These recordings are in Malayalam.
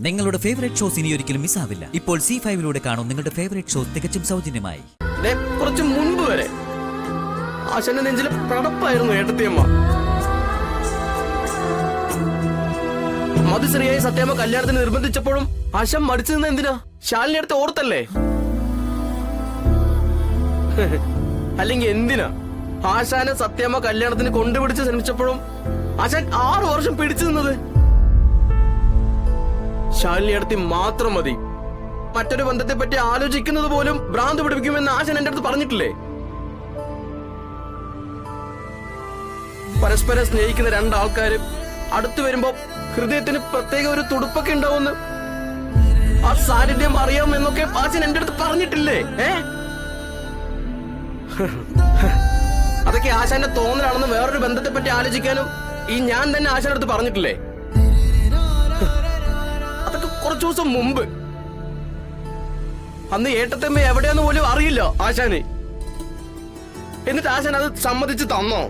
നിങ്ങളുടെ ഫേവറേറ്റ് ഷോസ് ഇനി ഒരിക്കലും മിസ്സാവില്ല. ഇപ്പോൾ C5 കാണും നിങ്ങളുടെ ഫേവറേറ്റ് ഷോസ് തികച്ചും സൗജന്യമായി. കുറച്ച് മുൻപ് വരെ ആശാന്റെ നെഞ്ചിലെ പടപ്പായിരുന്നു ഏട്ടത്തിയമ്മ. മധുശ്രീയായി സത്യമ്മ കല്യാണത്തിന് നിർബന്ധിച്ചപ്പോഴും ആശം മടിച്ചു നിന്ന് എന്തിനാ? ശാലിനി അടുത്ത് ഓർത്തല്ലേ? അല്ലെങ്കിൽ എന്തിനാ ആശാനെ സത്യമ്മ കല്യാണത്തിന് കൊണ്ടുപിടിച്ച് ശ്രമിച്ചപ്പോഴും ആശാൻ 6 വർഷം പിടിച്ചു നിന്നത്? ശാലിനി അടുത്ത് മാത്രം മതി. മറ്റൊരു ബന്ധത്തെ പറ്റി ആലോചിക്കുന്നത് പോലും ഭ്രാന്ത് പിടിപ്പിക്കുമെന്ന് ആശാൻ എന്റെ അടുത്ത് പറഞ്ഞിട്ടില്ലേ? പരസ്പരം സ്നേഹിക്കുന്ന രണ്ടാൾക്കാര് അടുത്തു വരുമ്പോ ഹൃദയത്തിന് പ്രത്യേക ഒരു തുടുപ്പൊക്കെ ഉണ്ടാവുമെന്ന്, ആ സാന്നിധ്യം അറിയാമെന്നൊക്കെ ആശാൻ എന്റെ അടുത്ത് പറഞ്ഞിട്ടില്ലേ? അതൊക്കെ ആശാന്റെ തോന്നലാണെന്ന് വേറൊരു ബന്ധത്തെ പറ്റി ആലോചിക്കാനും ഈ ഞാൻ തന്നെ ആശാന്റെ അടുത്ത് പറഞ്ഞിട്ടില്ലേ? അതൊക്കെ കുറച്ചു ദിവസം മുമ്പ്. അന്ന് ഏട്ടത്തമ്മ എവിടെയാന്ന് പോലും അറിയില്ല ആശാന്. എന്നിട്ട് ആശാൻ അത് സമ്മതിച്ച് തന്നോ?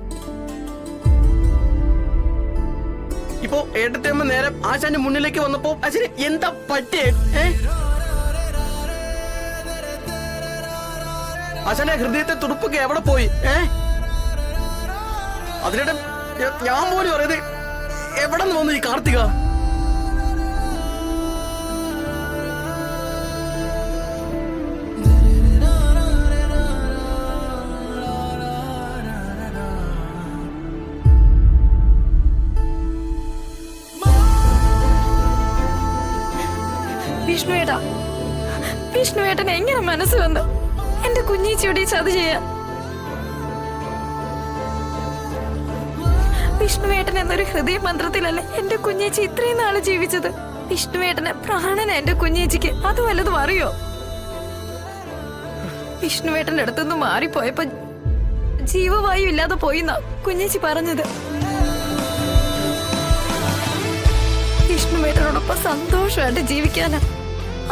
ഇപ്പോ ഏട്ടത്തമ്മ നേരെ ആശാന്റെ മുന്നിലേക്ക് വന്നപ്പോ ആശാന് എന്താ പറ്റേ? ആശാന്റെ ഹൃദയത്തെ തുടുപ്പൊക്കെ എവിടെ പോയി? അതിനിടെ ഞാൻ പോലും അറിയത് എവിടെ നിന്ന് വന്നു ഈ കാർത്തിക? വിഷ്ണുവേട്ടൻ എങ്ങനെ മനസ്സ് വന്നു എന്റെ കുഞ്ഞീച്ചിയോട് ചതി ചെയ്യാൻ? വിഷ്ണുവേട്ടൻ എന്നൊരു ഹൃദയ മന്ത്രത്തിലല്ലേ എന്റെ കുഞ്ഞേച്ചി ഇത്രയും നാള് ജീവിച്ചത്? വിഷ്ണുവേട്ടന് പ്രാണന എന്റെ കുഞ്ഞേച്ചിക്ക് അത് വല്ലതും അറിയോ? വിഷ്ണുവേട്ടന്റെ അടുത്തുനിന്ന് മാറിപ്പോയപ്പോ ജീവവായു ഇല്ലാതെ പോയിന്നാ കുഞ്ഞേച്ചി പറഞ്ഞത്. വിഷ്ണുവേട്ടനോടൊപ്പം സന്തോഷമായിട്ട് ജീവിക്കാനാ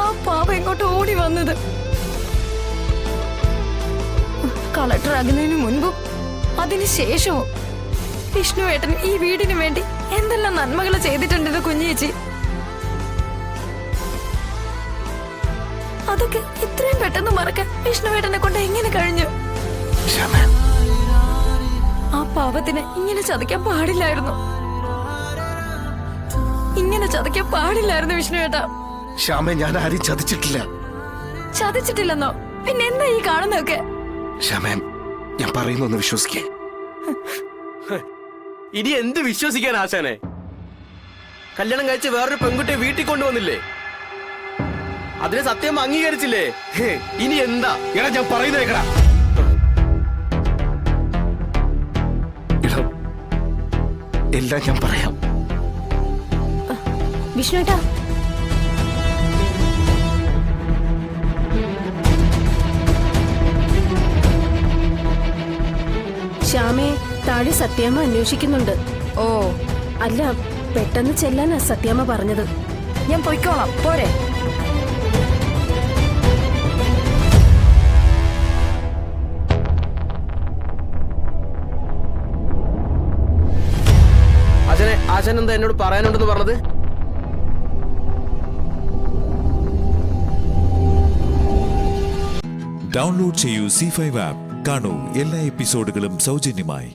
ആ പാപ ഇങ്ങോട്ട് ഓടി വന്നത്. കളക്ടർ ആകുന്നതിന് മുൻപും അതിനുശേഷവും വിഷ്ണുവേട്ടൻ ഈ വീടിന് വേണ്ടി എന്തെല്ലാം നന്മകൾ ചെയ്തിട്ടുണ്ട് കുഞ്ഞേച്ചി. അതൊക്കെ ഇത്രയും പെട്ടെന്ന് മറക്കാൻ വിഷ്ണുവേട്ടനെ കൊണ്ട് എങ്ങനെ കഴിഞ്ഞു? ആ പാവത്തിനെ ഇങ്ങനെ ചതിക്കാൻ പാടില്ലായിരുന്നു. ഇങ്ങനെ ചതിക്കാൻ പാടില്ലായിരുന്നു വിഷ്ണുവേട്ട. ശ്യാമേ, ഞാൻ ആരും ചതിച്ചിട്ടില്ല. ചതിച്ചിട്ടില്ലെന്നോ? പിന്നെ എന്താ ഈ കാണുന്നതൊക്കെ? ശ്യാമേ, ഞാൻ പറയുന്നൊന്ന് വിശ്വസിക്കേ. ഇനി എന്ത് വിശ്വസിക്കാൻ ആശാനെ? കല്യാണം കഴിച്ച് വേറൊരു പെൺകുട്ടിയെ വീട്ടിൽ കൊണ്ടുവന്നില്ലേ? അതിനെ സത്യം അംഗീകരിച്ചില്ലേ? ഇനി എന്താ? എടാ, ഞാൻ പറയുന്നത് കേക്കടാ. എല്ലാം ഞാൻ പറയാം. വിഷ്ണുവേട്ടാ, ശ്യാമേ, താഴെ സത്യാമ്മ അന്വേഷിക്കുന്നുണ്ട്. ഓ, അല്ല, പെട്ടെന്ന് ചെല്ലാനാ സത്യാമ്മ പറഞ്ഞത്. ഞാൻ പൊയ്ക്കോളാം, പോരെ? ആശാൻ എന്താ എന്നോട് പറയാനുണ്ടെന്ന് പറഞ്ഞത്? ഡൗൺലോഡ് ചെയ്യൂ C5 ആപ്പ്. കാണൂ എല്ലാ എപ്പിസോഡുകളും സൗജന്യമായി.